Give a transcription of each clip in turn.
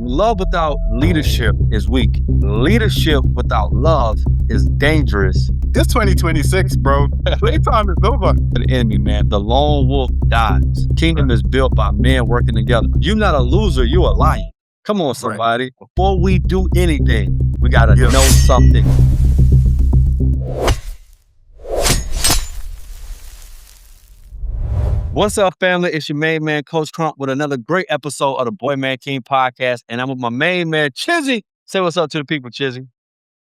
Love without leadership is weak. Leadership without love is dangerous. It's 2026, bro. Playtime is over. The enemy, man. The lone wolf dies. Kingdom is built by men working together. You're not a loser, you're a lion. Come on, somebody. Before we do anything, we got to know something. What's up, family? It's your main man, Coach Crump, with another great episode of the Boy Man King podcast. And I'm with my main man, Chisy. Say what's up to the people, Chisy.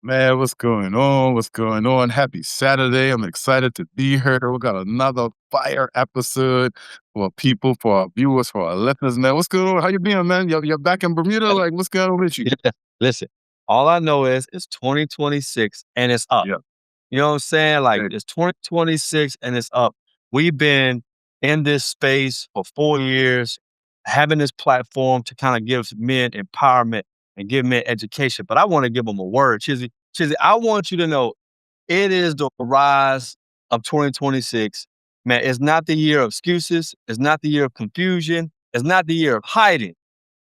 Man, what's going on? What's going on? Happy Saturday. I'm excited to be here. We got another fire episode for people, for our viewers, for our listeners, man. What's going on? How you been, man? You're back in Bermuda? Like, what's going on with you? Yeah. Listen, all I know is it's 2026 and it's up. Yeah. You know what I'm saying? Like, Okay. it's 2026 and it's up. We've been in this space for 4 years, having this platform to kind of give men empowerment and give men education. But I want to give them a word, Chizzy. Chizzy, I want you to know it is the rise of 2026. Man, it's not the year of excuses. It's not the year of confusion. It's not the year of hiding,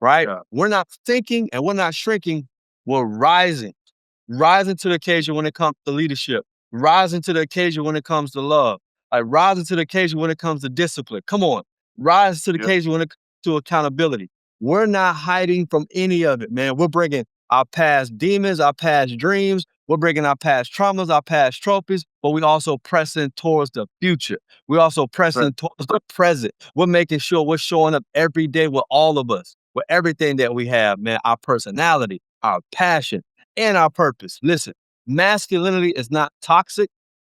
right? Yeah. We're not thinking and we're not shrinking. We're rising to the occasion when it comes to leadership, rising to the occasion when it comes to love, like rising to the occasion when it comes to discipline. Come on, rise to the occasion when it comes to accountability. We're not hiding from any of it, man. We're bringing our past demons, our past dreams. We're bringing our past traumas, our past trophies, but we also pressing towards the future. We're also pressing towards the present. We're making sure we're showing up every day with all of us, with everything that we have, man, our personality, our passion, and our purpose. Listen, masculinity is not toxic.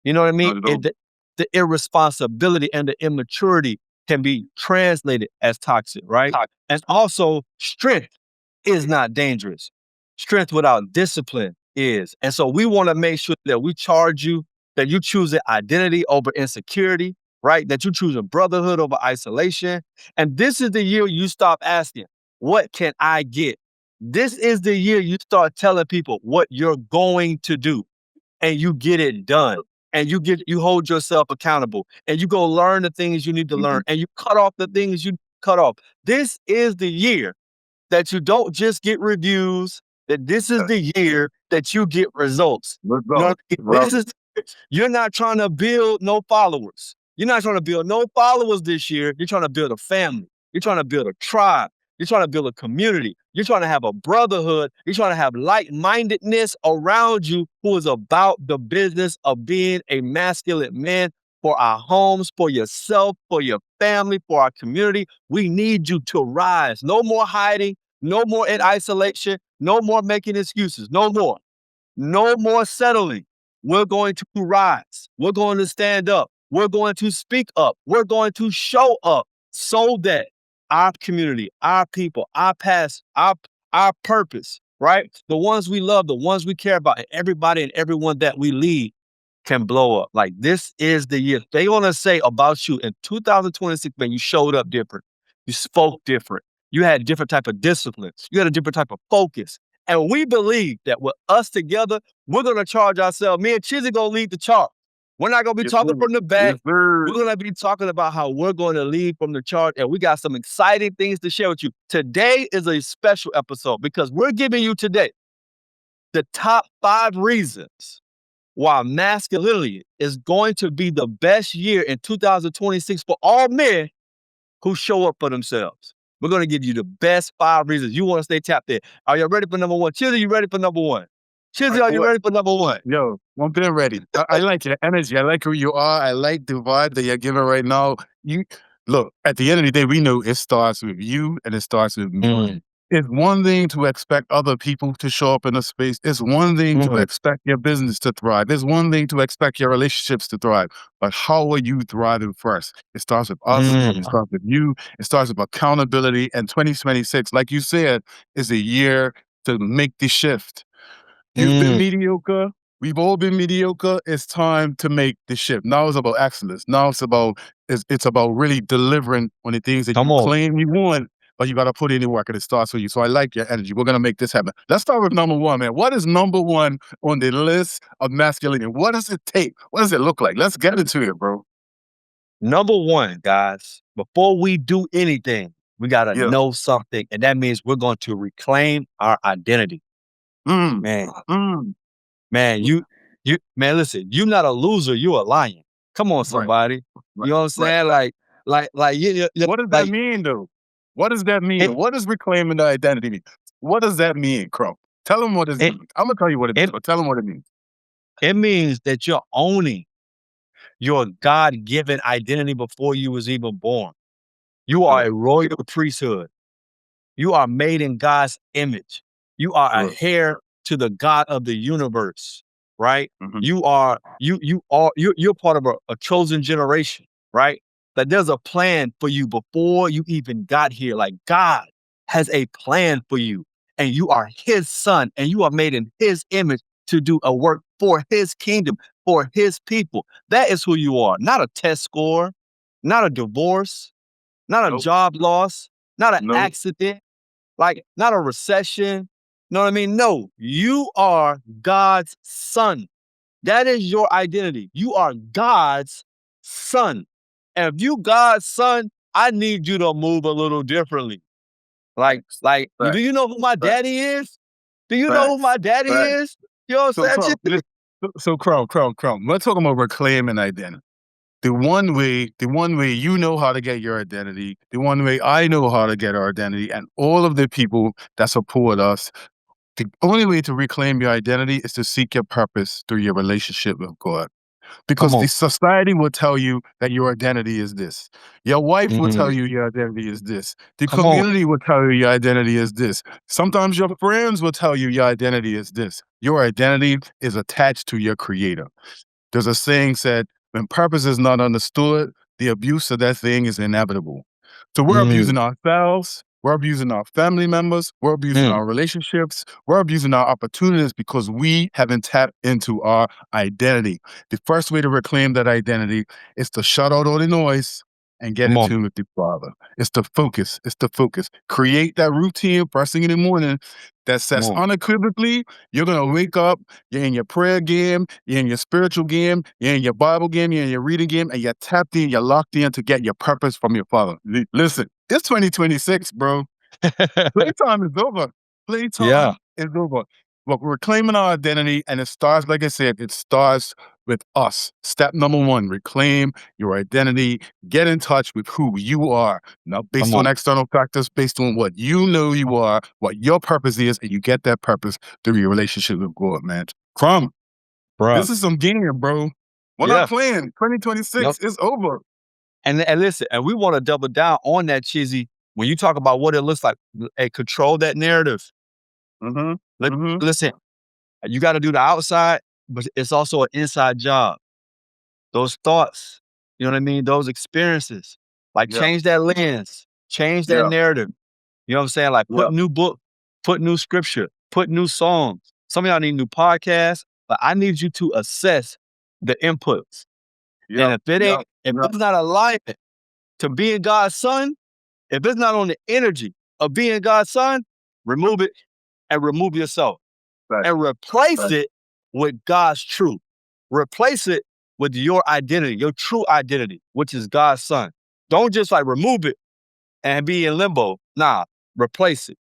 You know what I mean? The irresponsibility and the immaturity can be translated as toxic, right? And also, strength is not dangerous. Strength without discipline is. And so we want to make sure that we charge you, that you choose an identity over insecurity, right? That you choose a brotherhood over isolation. And this is the year you stop asking, what can I get? This is the year you start telling people what you're going to do, and you get it done, and you hold yourself accountable, and you go learn the things you need to learn, and you cut off the things you cut off. This is the year that you don't just get reviews, that this is the year that you get results. You know what I mean? You're not trying to build no followers. You're not trying to build no followers this year. You're trying to build a family. You're trying to build a tribe. You're trying to build a community. You're trying to have a brotherhood. You're trying to have like-mindedness around you who is about the business of being a masculine man for our homes, for yourself, for your family, for our community. We need you to rise. No more hiding. No more in isolation. No more making excuses. No more. No more settling. We're going to rise. We're going to stand up. We're going to speak up. We're going to show up so that our community, our people, our past, our purpose, right? The ones we love, the ones we care about, and everybody and everyone that we lead can blow up. Like, this is the year. They want to say about you in 2026, man, you showed up different. You spoke different. You had a different type of discipline. You had a different type of focus. And we believe that with us together, we're going to charge ourselves. Me and Chizzy going to lead the charge. We're not going to be talking from the back. We're going to be talking about how we're going to lead from the charge. And we got some exciting things to share with you. Today is a special episode because we're giving you today the top 5 reasons why masculinity is going to be the best year in 2026 for all men who show up for themselves. We're going to give you the best 5 reasons. You want to stay tapped in. Are you ready for number 1? Chizzy, you ready for number 1? Chizzy, are you ready for number 1? Yo, I'm been ready. I like your energy. I like who you are. I like the vibe that you're giving right now. You look, at the end of the day, we know it starts with you and it starts with me. It's one thing to expect other people to show up in a space. It's one thing to expect your business to thrive. It's one thing to expect your relationships to thrive. But how are you thriving first? It starts with us. It starts with you. It starts with accountability. And 2026, like you said, is a year to make the shift. You've been mediocre. We've all been mediocre. It's time to make the shift. Now it's about excellence. Now it's about really delivering on the things that you claim you want, but you got to put in the work and it starts with you. So I like your energy. We're going to make this happen. Let's start with number 1, man. What is number 1 on the list of masculinity? What does it take? What does it look like? Let's get into it, bro. Number 1, guys, before we do anything, We got to Yeah. know something. And that means we're going to reclaim our identity. Mm. Man, Mm. man, man, listen, you're not a loser, you're a lion. Come on, Right. somebody. You Right. know what I'm Right. saying? What does that Like mean, though? What does that mean? it, What does reclaiming the identity mean? What does that mean, Crump? Tell them what it it, means. I'm gonna tell you what it means, it, but tell them what it means. it means that you're owning your God-given identity before you was even born. You are Good. a royal priesthood. You are made in God's image. You are a Good. heir to the God of the universe, right? Mm-hmm. You're part of a chosen generation, right? That there's a plan for you before you even got here. Like God has a plan for you, and you are his son, and you are made in his image to do a work for his kingdom, for his people. That is who you are, not a test score, not a divorce, not a Nope. job loss, not an Nope. accident, like not a recession. Know what I mean? No, you are God's son. That is your identity. You are God's son. And if you God's son, I need you to move a little differently. Facts. Do Facts. you know who my Facts. daddy is? Do you know who Facts. my daddy Facts. is? You know what So, I'm saying? Crump, Crump. Let's talk about reclaiming identity. The one way you know how to get your identity, the one way I know how to get our identity, and all of the people that support us, the only way to reclaim your identity is to seek your purpose through your relationship with God. Come Because the on. society will tell you that your identity is this. Your wife will tell Mm, you your identity is this. The come on. community will tell you your identity is this. Sometimes your friends will tell you your identity is this. Your identity is attached to your creator. There's a saying said, when purpose is not understood, the abuse of that thing is inevitable. So we're Mm, abusing ourselves, we're abusing our family members, we're abusing mm, our relationships, we're abusing our opportunities because we haven't tapped into our identity. The first way to reclaim that identity is to shut out all the noise and get come in on. tune with the Father. It's the focus. It's the focus. Create that routine first thing in the morning that Come says on. unequivocally, you're going to wake up, you're in your prayer game, you're in your spiritual game, you're in your Bible game, you're in your reading game, and you're tapped in, you're locked in to get your purpose from your Father. Listen, it's 2026, bro. Playtime is over. Yeah. Playtime is over. But we're claiming our identity, and it starts, like I said, it starts with us. Step number one, reclaim your identity. Get in touch with who you are, not based Come on on. external factors, based on what you know you are, what your purpose is, and you get that purpose through your relationship with God, man. Crumb, Bruh. this is some game, bro. We're not Yeah. playing. Yep. 2026 is over. And listen, and we want to double down on that, Chizzy. When you talk about what it looks like, hey, control that narrative. Mm-hmm. Mm-hmm. Listen, you got to do the outside, but it's also an inside job. Those thoughts, you know what I mean? Those experiences, like Yeah. change that lens, change that Yeah. narrative. You know what I'm saying? Like Yeah. put new book, put new scripture, put new songs. Some of y'all need new podcasts, but I need you to assess the inputs. And Yeah. if Yeah. it's not alignment to being God's son, if it's not on the energy of being God's son, remove it and remove yourself Right. and replace Right. it with God's truth. Replace it with your identity, your true identity, which is God's son. Don't just like remove it and be in limbo. Nah, replace it.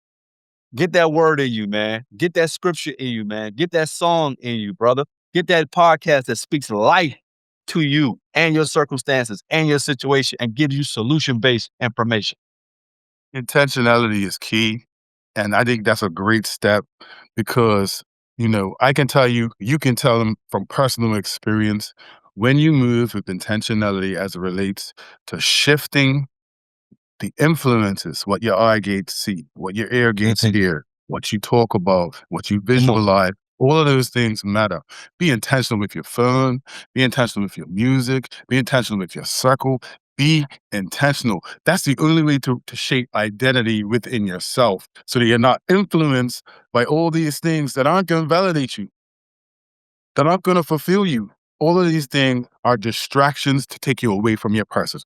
Get that word in you, man. Get that scripture in you, man. Get that song in you, brother. Get that podcast that speaks life to you and your circumstances and your situation and gives you solution-based information. Intentionality is key. And I think that's a great step because, I can tell you, you can tell them from personal experience when you move with intentionality as it relates to shifting the influences, what your eye gates see, what your ear gates Mhm. hear, what you talk about, what you Come on. visualize, all of those things matter. Be intentional with your phone, be intentional with your music, be intentional with your circle, be intentional. That's the only way to shape identity within yourself so that you're not influenced by all these things that aren't going to validate you. They're not going to fulfill you. All of these things are distractions to take you away from your purpose.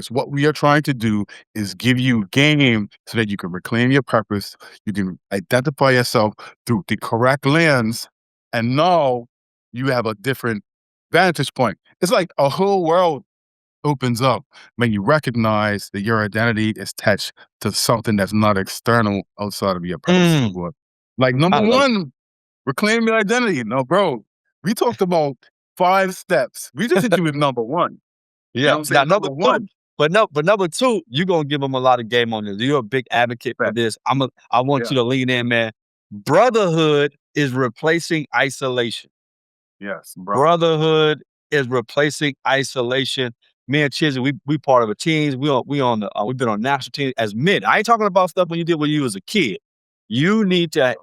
What we are trying to do is give you game so that you can reclaim your purpose. You can identify yourself through the correct lens. And now you have a different vantage point. It's like a whole world opens up when you recognize that your identity is attached to something that's not external outside of your person. Mm, Like number I love one, reclaim your identity. No, bro, we talked about 5 steps. We just hit you with number one. You know Yeah. what I'm Now saying? number Number two, one. but number two, you're gonna give them a lot of game on this. You're a big advocate for Fact. this. I want Yeah. you to lean in, man. Brotherhood is replacing isolation. Yes, bro. Brotherhood is replacing isolation. Me and Chizzy, we part of a team. We on the we've been on national team as men. I ain't talking about stuff when you did when you was a kid. You need to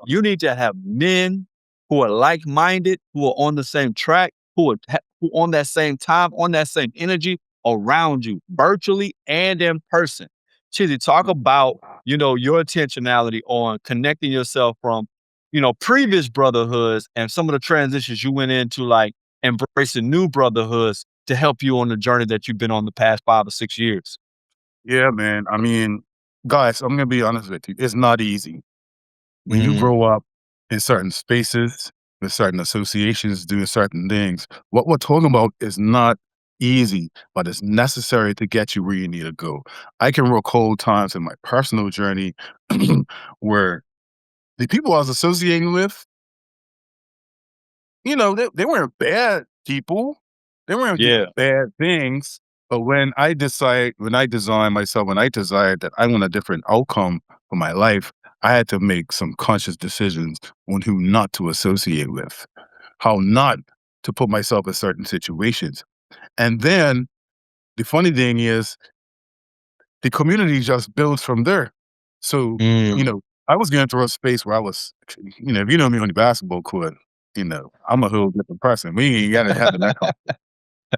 have men who are like minded, who are on the same track, who on that same time, on that same energy around you, virtually and in person. Chizzy, talk about your intentionality on connecting yourself from previous brotherhoods and some of the transitions you went into, like embracing new brotherhoods to help you on the journey that you've been on the past 5 or 6 years. Yeah, man. I mean, guys, I'm gonna be honest with you. It's not easy. When you Mm, grow up in certain spaces, with certain associations, doing certain things, what we're talking about is not easy, but it's necessary to get you where you need to go. I can recall times in my personal journey where the people I was associating with, they weren't bad people. They weren't yeah. doing bad things. But when I designed myself, when I decided that I want a different outcome for my life, I had to make some conscious decisions on who not to associate with, how not to put myself in certain situations. And then the funny thing is, the community just builds from there. So, Mm, I was going through a space where I was, if you know me on the basketball court, I'm a whole different person. We ain't got to have that.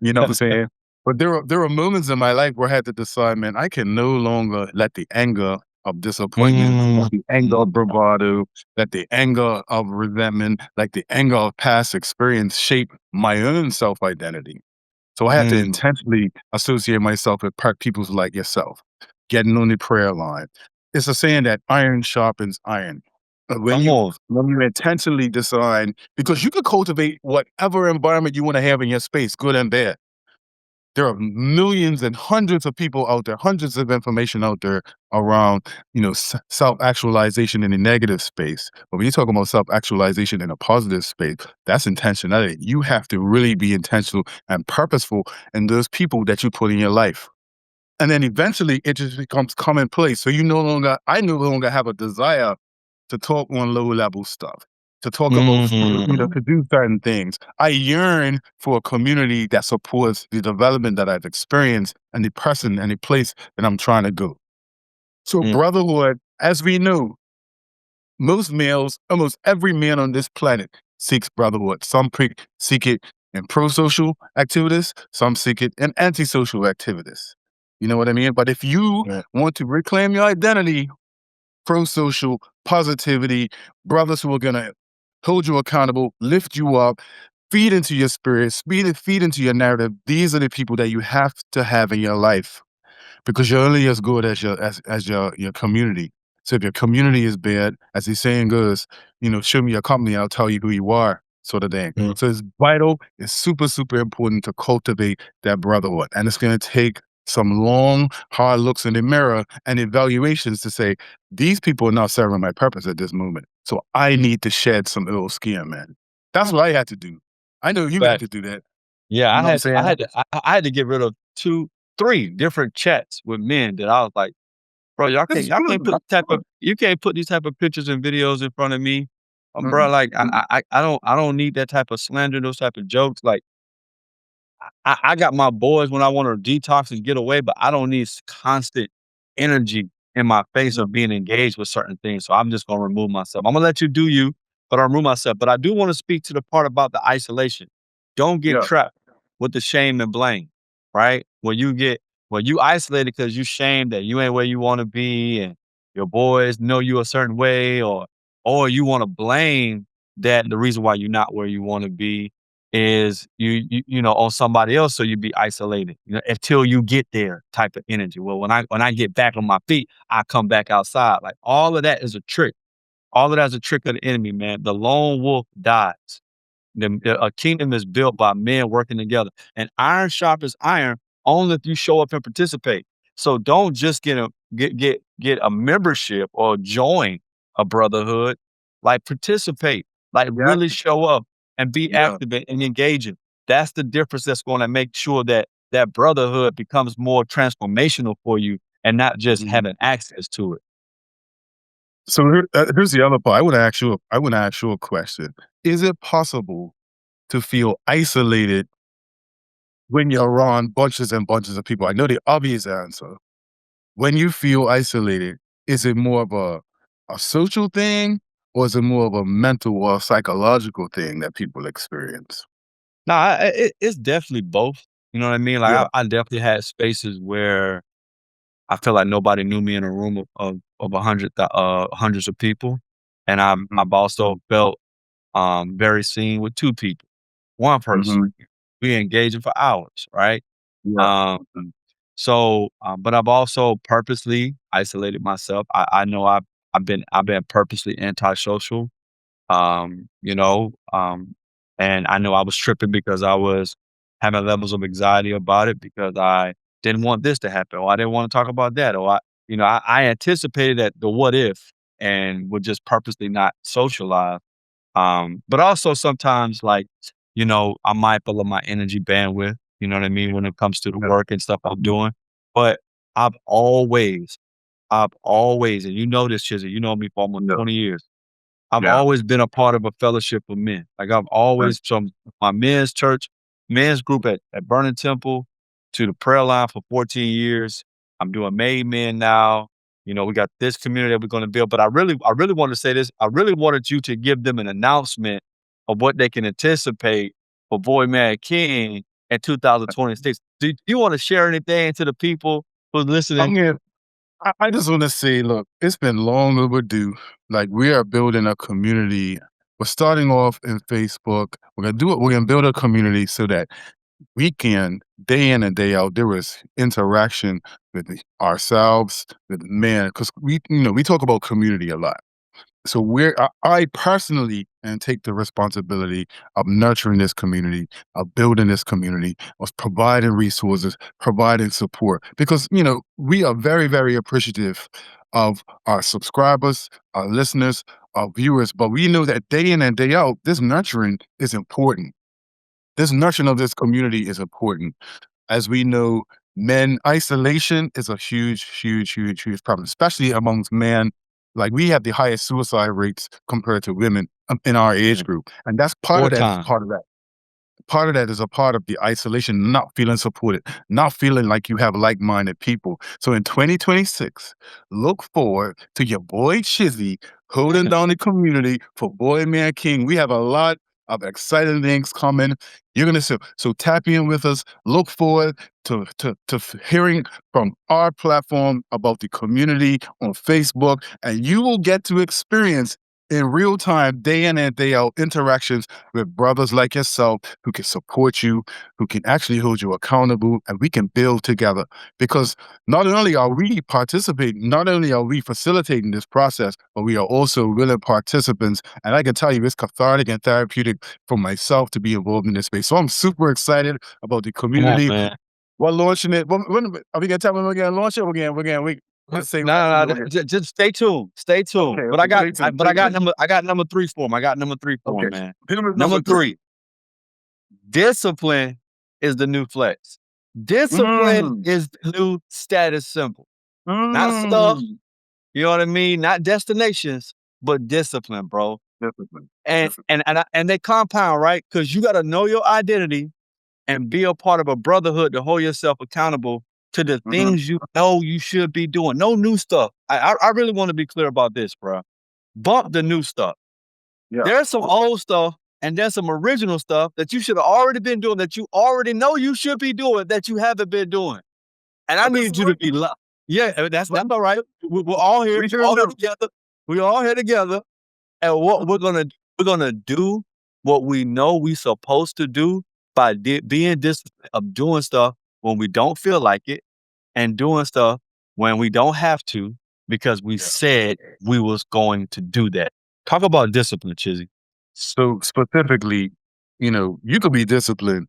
You know what I'm saying? But there were moments in my life where I had to decide, man, I can no longer let the anger of disappointment, let mm, the anger of bravado, let the anger of resentment, like the anger of past experience shape my own self identity. So I had to mm. intentionally associate myself with people like yourself, getting on the prayer line. It's a saying that iron sharpens iron. When Come you on. when you intentionally design, because you could cultivate whatever environment you want to have in your space, good and bad. There are millions and hundreds of people out there, hundreds of information out there around, self-actualization in a negative space. But when you talk about self-actualization in a positive space, that's intentionality. You have to really be intentional and purposeful in those people that you put in your life. And then eventually it just becomes commonplace. So I no longer have a desire to talk on low level stuff, to talk about, Mm, to do certain things. I yearn for a community that supports the development that I've experienced and the person and the place that I'm trying to go. So mm, brotherhood, as we know, most males, almost every man on this planet seeks brotherhood. Some seek it in pro-social activities, some seek it in anti-social activities. You know what I mean? But if you right. want to reclaim your identity, pro-social, positivity, brothers who are going to hold you accountable, lift you up, feed into your spirit, feed into your narrative, these are the people that you have to have in your life because you're only as good as your community. So if your community is bad, as the saying goes, show me your company, I'll tell you who you are, sort of thing. Mm, So it's vital, it's super, super important to cultivate that brotherhood. And it's gonna take some long, hard looks in the mirror and evaluations to say, these people are not serving my purpose at this moment. So I need to shed some ill skin, man. That's what I had to do. I know you had but to do that. yeah, You I know what I'm had I saying? had to I had to get rid of 2, 3 different chats with men that I was like, bro, This is y'all good. can't put you can't put these type of pictures and videos in front of me. Bro, Mhm. like I don't need that type of slander, those type of jokes. Like I got my boys when I want to detox and get away, but I don't need constant energy in my face of being engaged with certain things. So I'm just gonna remove myself. I'm gonna let you do you, but I'll remove myself. But I do want to speak to the part about the isolation. Don't get Yeah. trapped with the shame and blame, right? When you isolated because you shamed that you ain't where you want to be and your boys know you a certain way, or you want to blame that the reason why you're not where you want to be is you on somebody else, so you be isolated, until you get there type of energy. Well, when I get back on my feet, I come back outside. Like all of that is a trick. All of that is a trick of the enemy, man. The lone wolf dies. A kingdom is built by men working together. And iron sharpens iron. only if you show up and participate. So don't just get a membership or join a brotherhood. Like participate, like really Exactly. show up and be Yeah. active and engaging. That's the difference that's going to make sure that that brotherhood becomes more transformational for you and not just Mhm. having access to it. So here's the other part. I want to ask you a question. Is it possible to feel isolated when you're around bunches and bunches of people? I know the obvious answer. When you feel isolated, is it more of a social thing, or is it more of a mental or psychological thing that people experience? No, it's definitely both. You know what I mean? Like Yeah. I definitely had spaces where I feel like nobody knew me in a room of hundreds of people, and Mhm. I've also felt very seen with two people, one person. Mhm. We engaging for hours, right? Yeah. Um, Mhm. but I've also purposely isolated myself. I know I've been purposely antisocial. You know, and I know I was tripping because I was having levels of anxiety about it because I didn't want this to happen, or I didn't want to talk about that, or I anticipated that the what if and would just purposely not socialize. But also sometimes like, I'm mindful of my energy bandwidth, you know what I mean, when it comes to the Yeah. work and stuff I'm doing. But I've always, and you know this, Chizzy, you know me for almost Yeah. 20 years. I've Yeah. always been a part of a fellowship of men. Like I've Right. always from my men's church, men's group at Burning Temple to the prayer line for 14 years. I'm doing Made Men now. We got this community that we're going to build. But I really want to say this. I really wanted you to give them an announcement of what they can anticipate for Boy Man King in 2026. Do you want to share anything to the people who's I listening? mean, I just want to say, look, it's been long overdue. Like we are building a community. We're starting off in Facebook. We're gonna do it. We're gonna build a community so that we can, day in and day out, there is interaction with ourselves, with men, because we talk about community a lot. So I personally and take the responsibility of nurturing this community, of building this community, of providing resources, providing support, because we are very, very appreciative of our subscribers, our listeners, our viewers, but we know that day in and day out, this nurturing is important. This nurturing of this community is important. As we know, men isolation is a huge, huge, huge, huge problem, especially amongst men. Like we have the highest suicide rates compared to women in our age Yeah. group, and that's part of that. Is Wartime. part of that. Part of that is a part of the isolation, not feeling supported, not feeling like you have like-minded people. So in 2026, look forward to your boy Chizzy holding down the community for Boy Man King. We have a lot of exciting things coming. You're gonna so tap in with us. Look forward to hearing from our platform about the community on Facebook, and you will get to experience in real time, day in and day out, interactions with brothers like yourself who can support you, who can actually hold you accountable, and we can build together. Because not only are we participating, not only are we facilitating this process, but we are also willing participants. And I can tell you, it's cathartic and therapeutic for myself to be involved in this space. So I'm super excited about the Come on, community. man. We're launching it. When are we gonna tell them we're gonna launch it? We No, let's say no, go no, ahead. just stay tuned. Stay tuned. Okay, But I okay, got, stay I, tuned. but I got number three for him. I got number three for Okay, him, man. film is Number number three. three, discipline is the new flex. Discipline Mm, is the new status symbol. Not stuff, mm. you know what I mean? Not destinations, but discipline, bro. Discipline, And discipline. and they compound, right? Because you got to know your identity and be a part of a brotherhood to hold yourself accountable to the Mhm. things you know you should be doing. No new stuff. I really want to be clear about this, bro. Bump the new stuff. Yeah. There's some old stuff and there's some original stuff that you should have already been doing that you already know you should be doing that you haven't been doing. And I I need you to disagree. be yeah, that's all right. We're all here. We We're sure all here do. together. We're all here together. And what we're gonna do what we know we supposed to do by being disciplined of doing stuff when we don't feel like it and doing stuff when we don't have to because we Yeah. said we was going to do that. Talk about discipline, Chizzy. So specifically, you could be disciplined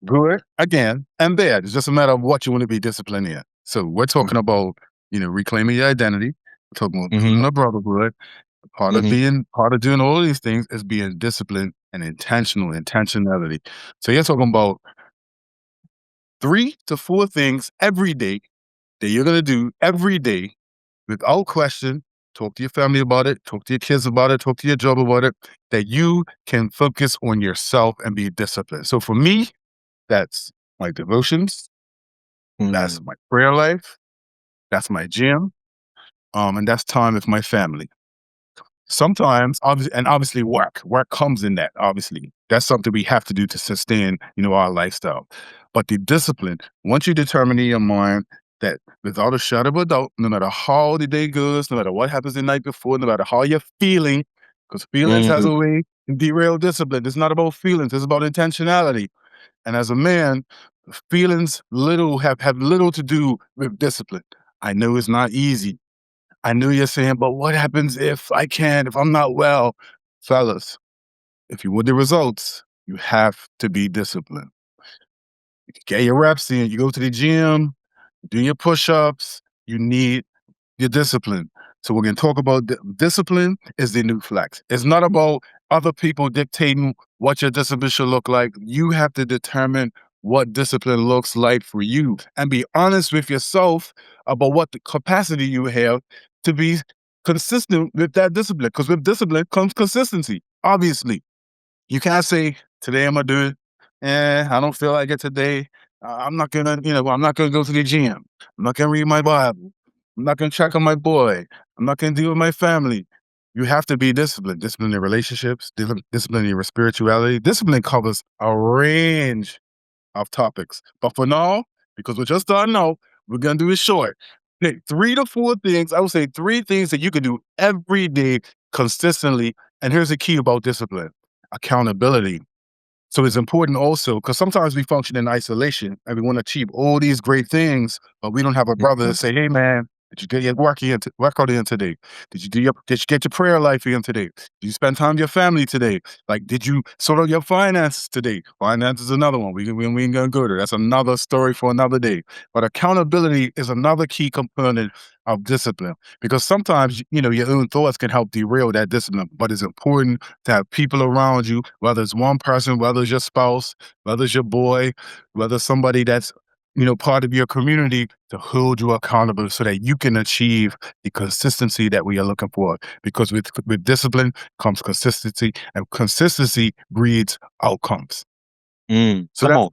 good, again, and bad. It's just a matter of what you want to be disciplined in. So we're talking about, reclaiming your identity. We're talking about Mm-hmm. building a brotherhood. Mm-hmm. Part of doing all of these things is being disciplined and intentionality. So you're talking about 3 to 4 things every day that you're gonna do every day without question. Talk to your family about it, talk to your kids about it, talk to your job about it, that you can focus on yourself and be disciplined. So for me, that's my devotions, that's Mm-hmm. my prayer life, that's my gym, and that's time with my family. Sometimes, obviously, work comes in that. Obviously, that's something we have to do to sustain, our lifestyle. But the discipline, once you determine in your mind that without a shadow of a doubt, no matter how the day goes, no matter what happens the night before, no matter how you're feeling, because feelings has Mm-hmm. a way to derail discipline. It's not about feelings; it's about intentionality. And as a man, feelings have little to do with discipline. I know it's not easy. I knew you're saying, but what happens if I'm not well? Fellas, if you want the results, you have to be disciplined. Get your reps in. You go to the gym, do your push-ups. You need your discipline. So we're going to talk about discipline is the new flex. It's not about other people dictating what your discipline should look like. You have to determine what discipline looks like for you and be honest with yourself about what the capacity you have to be consistent with that discipline. Because with discipline comes consistency, obviously. You can't say, today I'm gonna do it. I don't feel like it today. I'm not gonna go to the gym. I'm not gonna read my Bible. I'm not gonna check on my boy. I'm not gonna deal with my family. You have to be disciplined. Discipline in relationships, discipline in your spirituality. Discipline covers a range of topics. But for now, because we're just starting out, we're gonna do it short. Pick 3 to 4 things. I would say 3 things that you can do every day consistently. And here's the key about discipline: accountability. So it's important also because sometimes we function in isolation and we want to achieve all these great things, but we don't have a brother to say, "Hey, man, did you get your workout in today? Did you get your prayer life in today? Did you spend time with your family today? Like, did you sort out your finances today?" Finance is another one. We ain't gonna go there. That's another story for another day. But accountability is another key component of discipline because sometimes your own thoughts can help derail that discipline. But it's important to have people around you, whether it's one person, whether it's your spouse, whether it's your boy, whether it's somebody that's part of your community, to hold you accountable so that you can achieve the consistency that we are looking for. Because with discipline comes consistency, and consistency breeds outcomes. So Come on.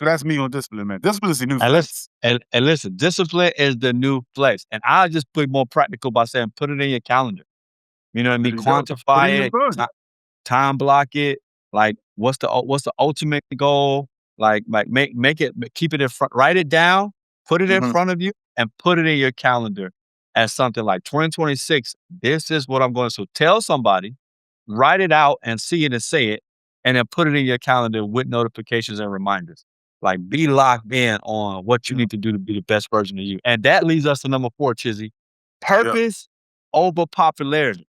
that's me on discipline, man. Discipline is the new And listen, flex. listen, discipline is the new flex. And I just put more practical by saying put it in your calendar. You know what I There mean? you go. Put it in Quantify your it, phone. time block it. Like what's the ultimate goal? Like make it keep it in front, write it down, put it in Mhm. front of you, and put it in your calendar as something like 2026. This is what I'm going to. So tell somebody, write it out and see it and say it, and then put it in your calendar with notifications and reminders. Like be locked in on what you need to do to be the best version of you. And that leads us to number 4, Chizzy. Yeah. Purpose over popularity.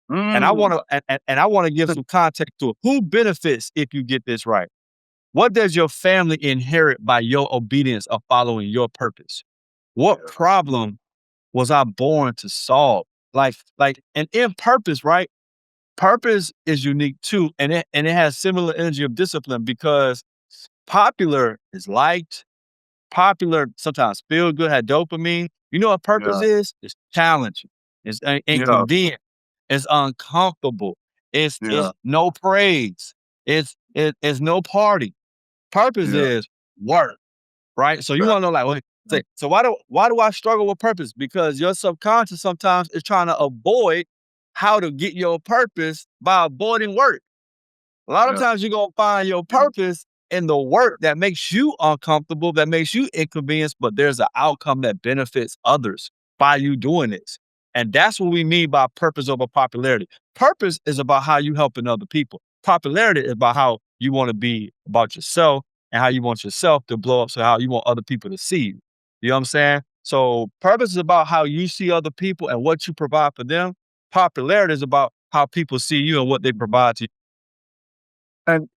And I Mm. want to and I want to give some context to it. Who benefits if you get this right? What does your family inherit by your obedience of following your purpose? What Yeah. problem was I born to solve? And in purpose, right? Purpose is unique too, and it has similar energy of discipline because popular is liked, popular sometimes feel good, had dopamine. You know what purpose Yeah. is? It's challenging. It's Yeah. inconvenient. It's uncomfortable. It's Yeah. no praise. It's no party. Purpose Yeah. is work, right? So you Yeah. want to know, like, wait, so why do I struggle with purpose? Because your subconscious sometimes is trying to avoid how to get your purpose by avoiding work. A lot of Yeah. times you're gonna find your purpose in the work that makes you uncomfortable, that makes you inconvenienced, but there's an outcome that benefits others by you doing this. And that's what we mean by purpose over popularity. Purpose is about how you helping other people. Popularity is about how you want to be about yourself and how you want yourself to blow up, so how you want other people to see you. You know what I'm saying? So purpose is about how you see other people and what you provide for them. Popularity is about how people see you and what they provide to you.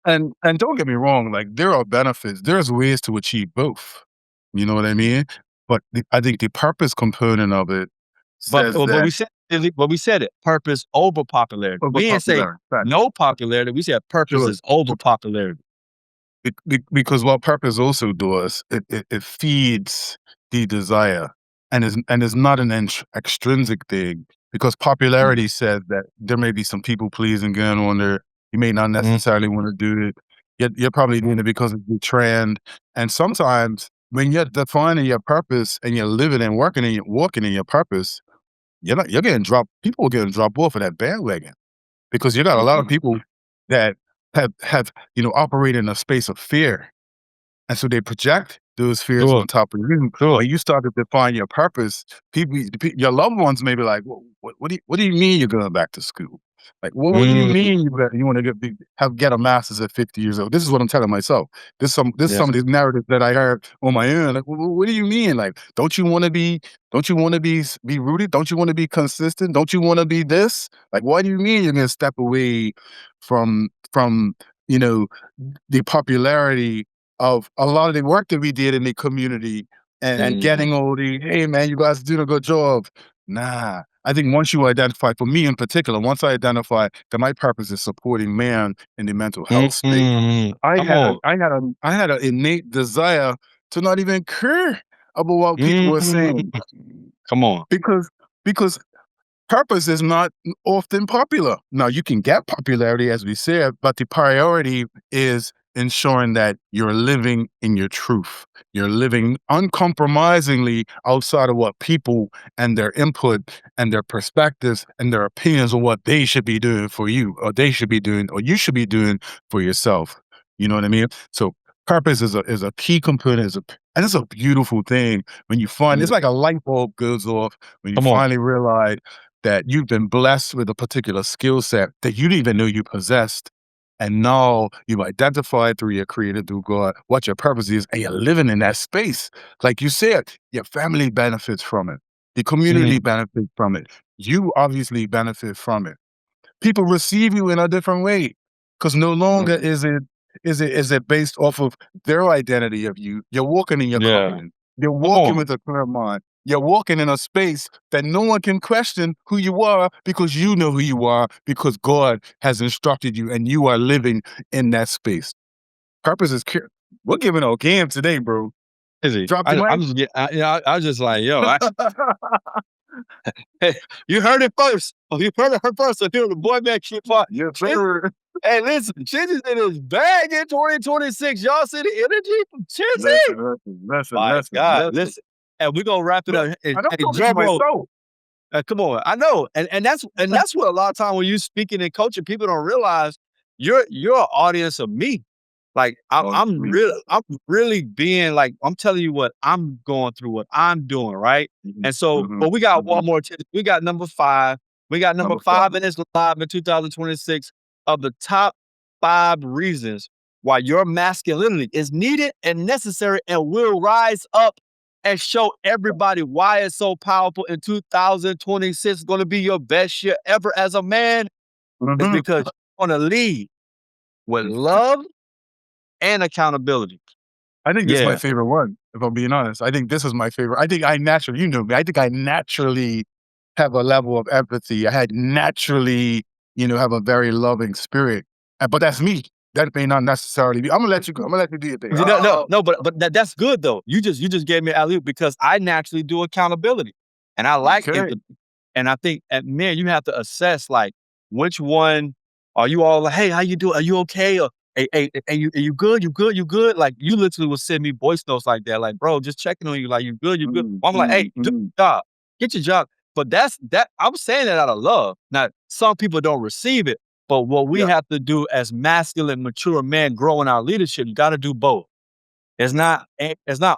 And don't get me wrong, like there are benefits. There's ways to achieve both. You know what I mean? But I think the purpose component of it But says but that we said it, purpose over popularity. over We didn't say popularity. Right. no popularity. We said purpose Sure. is over popularity. Because what purpose also does, it feeds the desire and is not an extrinsic thing. Because Mm, popularity says that there may be some people pleasing going on there. You may not mhm, necessarily want to do it. You're probably doing it because of the trend. And sometimes when you're defining your purpose and you're living and working and walking in your purpose, you're getting dropped. People are getting dropped off of that bandwagon because you got a lot of mhm. people that have operate in a space of fear, and so they project those fears Sure, on top of you. sure. When you start to define your purpose, your loved ones may be like, well, what do you mean you're going back to school? Like, what do you Mm, mean you want to get a master's at 50 years old? This is what I'm telling myself. This some yeah. of these narratives that I heard on my own. Like, what do you mean? Like, don't you want to be rooted? Don't you want to be consistent? Don't you want to be this? Like, what do you mean you're going to step away from you know the popularity of a lot of the work that we did in the community and Mhm. getting all the, hey man, you guys doing a good job. Nah. I think once you identify, for me in particular, once I identify that my purpose is supporting man in the mental health space, Mhm. I Come had a on. I had an innate desire to not even care about what people were Mhm. saying Come on. because purpose is not often popular. Now, you can get popularity, as we said, but the priority is ensuring that you're living in your truth. You're living uncompromisingly outside of what people and their input and their perspectives and their opinions on what they should be doing for you, or they should be doing, or you should be doing for yourself. You know what I mean? So, purpose is a key component, and it's a beautiful thing when you find it's Mm, like a light bulb goes off when you come on. finally realize that you've been blessed with a particular skill set that you didn't even know you possessed. And now you've identified through your creator, through God, what your purpose is, and you're living in that space. Like you said, your family benefits from it, the community Mhm. benefits from it. You obviously benefit from it. People receive you in a different way because no longer Mhm. is it based off of their identity of you. You're walking in your Yeah. confidence. You're Come walking on. with a clear mind. You're walking in a space that no one can question who you are because you know who you are because God has instructed you and you are living in that space. Purpose is clear. We're giving a game today, bro. Is he? Drop the I'm mic. just I was just like, yo, hey, you heard it first. Oh, you heard it first. So here the boy back shit part. Yes, sir. Hey, listen, Chissy's in his bag in 2026. Y'all see the energy from Listen, Chizzy? listen, listen, My listen, God, listen. listen. And we're gonna wrap it Look, up. Hey, I'm hey, talking to drum roll. myself. Come on, I know, and that's what a lot of time when you speaking and coaching, people don't realize you're an audience of me. Like Oh, sweet. I'm really being like I'm telling you what I'm going through, what I'm doing, right? Mhm, And so, mhm, but we got mhm. one more. We got number 5. We got number Number 5. 5 in this live in 2026 of the top 5 reasons why your masculinity is needed and necessary and will rise up and show everybody why it's so powerful in 2026 is going to be your best year ever as a man is Mhm. because you're going to lead with love and accountability. I think this is my Yeah. favorite one, if I'm being honest. I think this is my favorite. I think I naturally, you know me, I think I naturally have a level of empathy. I had naturally, have a very loving spirit. But that's me. That may not necessarily be. I'm gonna let you go. I'm gonna let you do your thing. No, no, no, but that's good though. You just gave me alley because I naturally do accountability, and I like it. Okay. And I think, man, you have to assess like which one are you all like, hey, how you doing? Are you okay? Or hey, are you good? You good? You good? Like you literally will send me voice notes like that, like bro, just checking on you, like you good? You good? Mm, I'm like, hey, mm, do mm. your job, get your job. But that's that. I'm saying that out of love. Now, some people don't receive it, but what we Yeah. have to do as masculine, mature men growing our leadership, you got to do both. It's not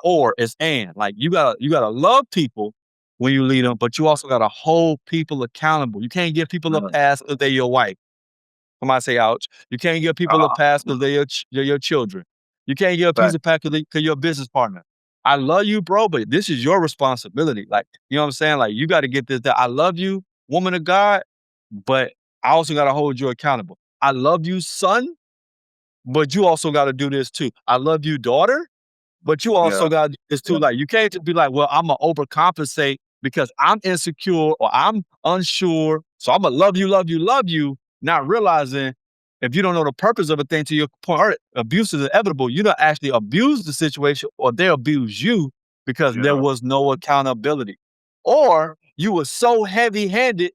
or, it's and. Like you gotta love people when you lead them, but you also gotta hold people accountable. You can't give people a Uh, pass because they're your wife. Somebody say ouch. You can't give people a ah, pass because they're your children. You can't give a piece fact. of pass because you're your business partner. I love you, bro, but this is your responsibility. Like, you know what I'm saying? Like, you gotta get this that I love you, woman of God, but I also gotta hold you accountable. I love you, son, but you also got to do this too. I love you, daughter, but you also Yeah. got to do this too. Like, you can't just be like, well, I'm gonna overcompensate because I'm insecure or I'm unsure. So I'm gonna love you, love you, love you, not realizing if you don't know the purpose of a thing, to your point, abuse is inevitable. You don't actually abuse the situation, or they abuse you because there Yeah. was no accountability. Or you were so heavy handed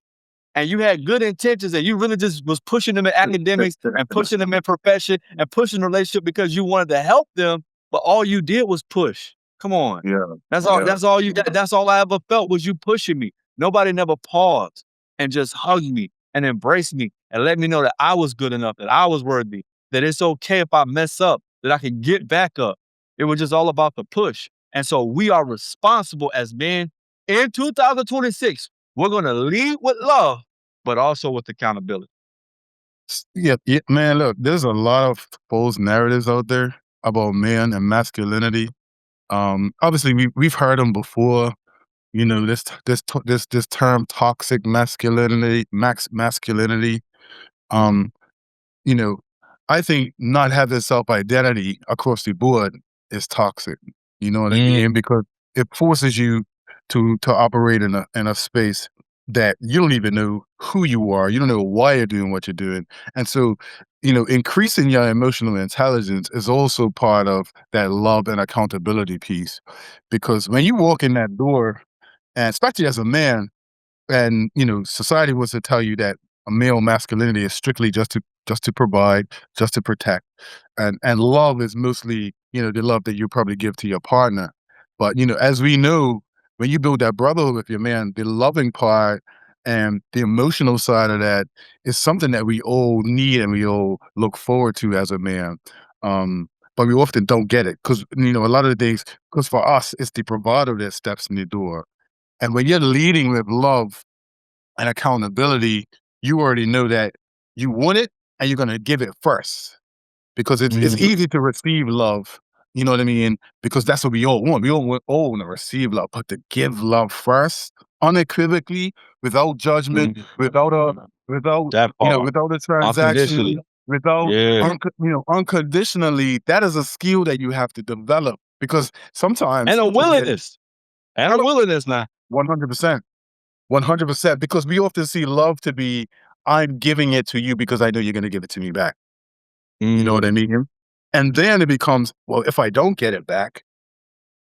and you had good intentions and you really just was pushing them in academics and pushing them in profession and pushing the relationship because you wanted to help them, but all you did was push. Come on. Yeah. That's all Yeah. that's all you got. That's all I ever felt was you pushing me. Nobody never paused and just hugged me and embraced me and let me know that I was good enough, that I was worthy, that it's okay if I mess up, that I can get back up. It was just all about the push. And so we are responsible as men in 2026. We're gonna lead with love, but also with accountability. Yeah, yeah, man. Look, there's a lot of false narratives out there about men and masculinity. Obviously, we've heard them before. You know, this term toxic masculinity, masculinity. Um, you know, I think not having self identity across the board is toxic. You know what I mean? Mm, Because it forces you to operate in a space that you don't even know who you are. You don't know why you're doing what you're doing. And so, you know, increasing your emotional intelligence is also part of that love and accountability piece. Because when you walk in that door, and especially as a man, and you know, society was to tell you that a male masculinity is strictly just to provide, just to protect, and love is mostly, you know, the love that you probably give to your partner. But you know, as we know, when you build that brotherhood with your man, the loving part and the emotional side of that is something that we all need and we all look forward to as a man. But we often don't get it because, you know, a lot of the days, because for us it's the bravado that steps in the door, and when you're leading with love and accountability, you already know that you want it and you're gonna give it first because it's mm, easy to receive love. You know what I mean? Because that's what we all want. We all want to receive love, but to give love first, unequivocally, without judgment, mm. without That you know, part. without a transaction, Unconditionally. without Yeah. you know, unconditionally. That is a skill that you have to develop because And sometimes a it willingness. And a willingness now. 100%. 100%, because we often see love to be, I'm giving it to you because I know you're gonna give it to me back. You know what I Mm, mean? And then it becomes, well, if I don't get it back,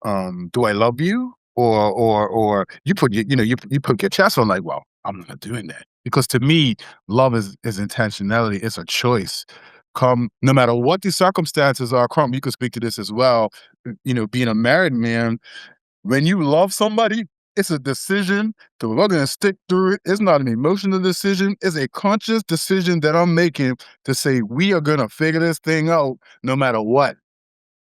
do I love you? Or you put your, you know, you put your chest on like, well, I'm not doing that. Because to me, love is intentionality. It's a choice. Come no matter what the circumstances are, Crump, you could speak to this as well. You know, being a married man, when you love somebody, it's a decision to we're gonna stick through it. It's not an emotional decision. It's a conscious decision that I'm making to say we are gonna figure this thing out no matter what.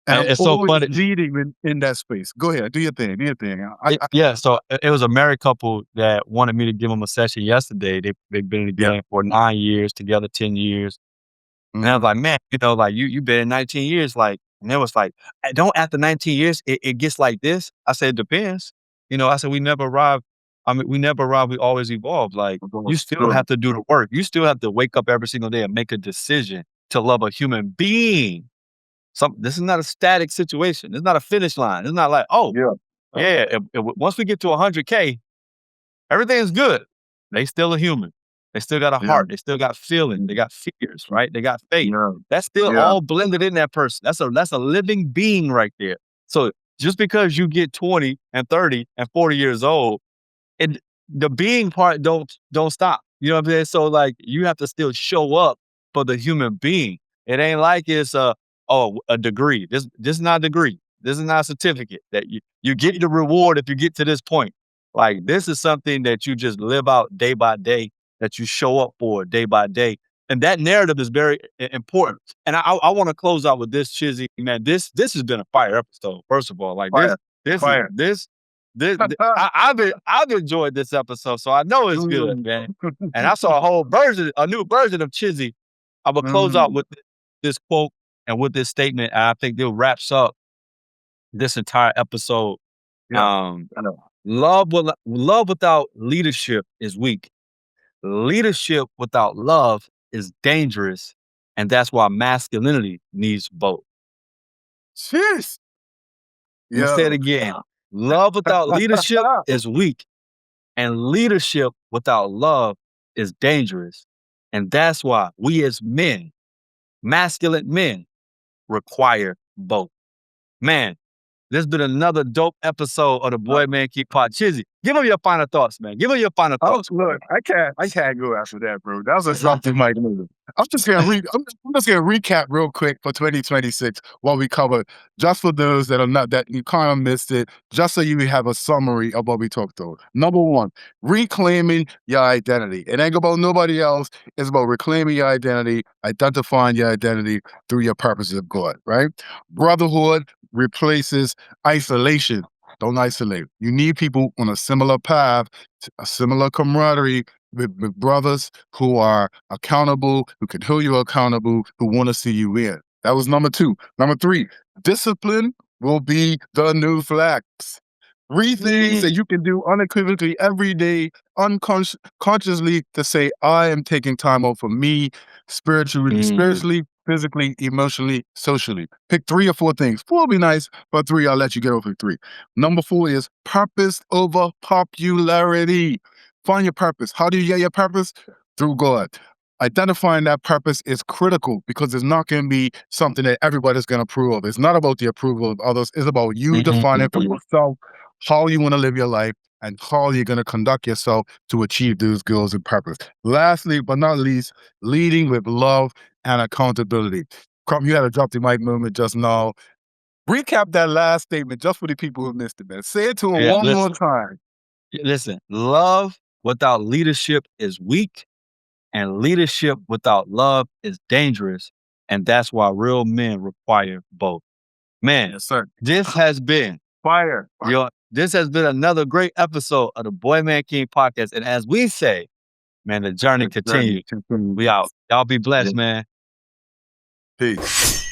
And and I'm it's so always funny. leading in that space. Go ahead, do your thing, do your thing. Yeah, so it was a married couple that wanted me to give them a session yesterday. They've been Yeah. together for 9 years, together 10 years. And I was Mhm. like, "Man, you know, like, you been in 19 years, like," and they was like, Don't after 19 years, it gets like this?" I said, "It depends." You know, I said, "We never arrive. I mean, we never arrive, we always evolve." Like, you still Sure. have to do the work. You still have to wake up every single day and make a decision to love a human being. This is not a static situation. It's not a finish line. It's not like, "Oh, Yeah. yeah, once we get to 100K, everything's good." They still a human. They still got a Yeah. heart. They still got feeling. They got fears, right? They got faith. Yeah. That's still Yeah. all blended in that person. That's a living being right there. So just because you get 20 and 30 and 40 years old, and the being part don't stop. You know what I'm saying? So like you have to still show up for the human being. It ain't like it's a degree. This is not a degree. This is not a certificate that you get the reward if you get to this point. Like this is something that you just live out day by day, that you show up for day by day. And that narrative is very important. And I want to close out with this, Chizzy, man. This has been a fire episode. First of all, like Fire. this is Fire. I've enjoyed this episode, so I know it's good, Mm. man. And I saw a new version of Chizzy. I will close out Mm. with this quote and with this statement. And I think it wraps up this entire episode. Yeah. Um, I know. love without leadership is weak. Leadership without love is dangerous. And that's why masculinity needs both. Cheers. Let me say it again. Love without leadership is weak, and leadership without love is dangerous. And that's why we as men, masculine men, require both. Man, this has been another dope episode of the Boy Man Keep Pot. Chizzy, give them your final thoughts, man. Give them your final thoughts. Look, I can't go after that, bro. That was a something Mike movie. I'm just gonna recap real quick for 2026 what we covered, just for those that you kind of missed it, just so you have a summary of what we talked about. Number one, reclaiming your identity. It ain't about nobody else. It's about reclaiming your identity, identifying your identity through your purposes of God, right? Brotherhood replaces isolation. Don't isolate. You need people on a similar path, a similar camaraderie with brothers who are accountable, who can hold you accountable, who want to see you win. That was number two. Number three, discipline will be the new flex. Three things that you can do unequivocally every day, consciously to say, I am taking time out for me, spiritually, physically, emotionally, socially. Pick 3 or 4 things. 4 will be nice, but 3, I'll let you get over 3. Number 4 is purpose over popularity. Find your purpose. How do you get your purpose? Through God. Identifying that purpose is critical because it's not going to be something that everybody's going to approve of. It's not about the approval of others. It's about you defining for yourself how you want to live your life and how you're going to conduct yourself to achieve those goals and purpose. Lastly, but not least, leading with love and accountability. Crump, you had a drop the mic moment just now. Recap that last statement just for the people who missed it, man. Say it to them one more time. Listen, love without leadership is weak, and leadership without love is dangerous. And that's why real men require both. Man, Yes, sir. This has been fire. This has been another great episode of the Boy Man King podcast. And as we say, man, the journey continues. We out. Y'all be blessed, man. Peace.